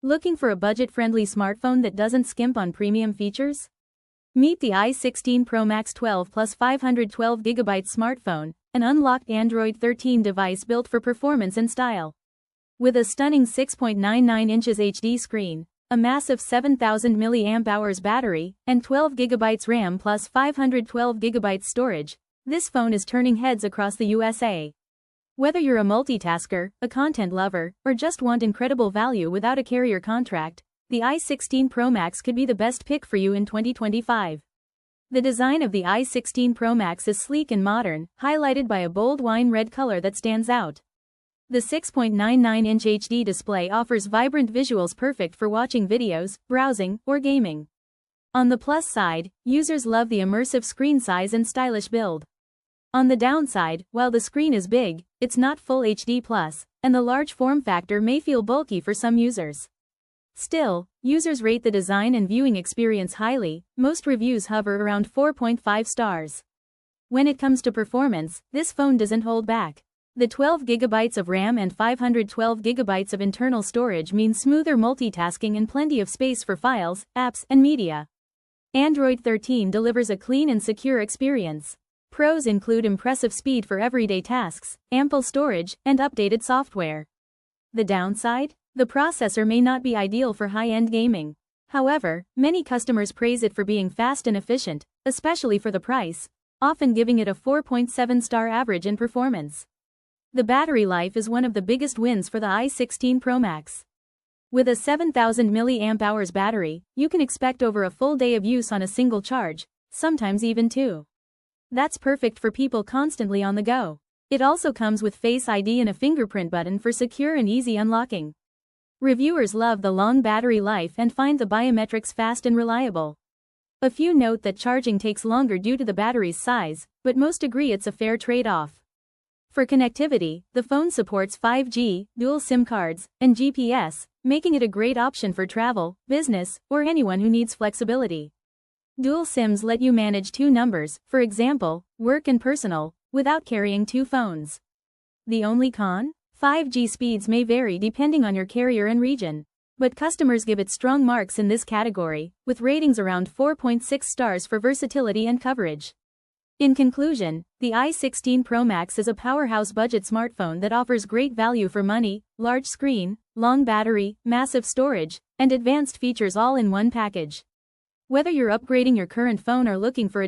Looking for a budget-friendly smartphone that doesn't skimp on premium features? Meet the I16 ProMAX 12 plus 512GB smartphone, an unlocked Android 13 device built for performance and style. With a stunning 6.99 inches HD screen, a massive 7000 mAh battery, and 12GB RAM plus 512GB storage, this phone is turning heads across the USA. Whether you're a multitasker, a content lover, or just want incredible value without a carrier contract, the I16 ProMAX could be the best pick for you in 2025. The design of the I16 ProMAX is sleek and modern, highlighted by a bold wine red color that stands out. The 6.99-inch HD display offers vibrant visuals perfect for watching videos, browsing, or gaming. On the plus side, users love the immersive screen size and stylish build. On the downside, while the screen is big, it's not full HD+, and the large form factor may feel bulky for some users. Still, users rate the design and viewing experience highly. Most reviews hover around 4.5 stars. When it comes to performance, this phone doesn't hold back. The 12GB of RAM and 512GB of internal storage mean smoother multitasking and plenty of space for files, apps, and media. Android 13 delivers a clean and secure experience. Pros include impressive speed for everyday tasks, ample storage, and updated software. The downside? The processor may not be ideal for high-end gaming. However, many customers praise it for being fast and efficient, especially for the price, often giving it a 4.7-star average in performance. The battery life is one of the biggest wins for the I16 ProMAX. With a 7000 mAh battery, you can expect over a full day of use on a single charge, sometimes even two. That's perfect for people constantly on the go. It also comes with Face ID and a fingerprint button for secure and easy unlocking. Reviewers love the long battery life and find the biometrics fast and reliable. A few note that charging takes longer due to the battery's size, but most agree it's a fair trade-off. For connectivity, the phone supports 5G, dual SIM cards, and GPS, making it a great option for travel, business, or anyone who needs flexibility. Dual SIMs let you manage two numbers, for example, work and personal, without carrying two phones. The only con? 5G speeds may vary depending on your carrier and region. But customers give it strong marks in this category, with ratings around 4.6 stars for versatility and coverage. In conclusion, the I16 ProMAX is a powerhouse budget smartphone that offers great value for money, large screen, long battery, massive storage, and advanced features all in one package. Whether you're upgrading your current phone or looking for a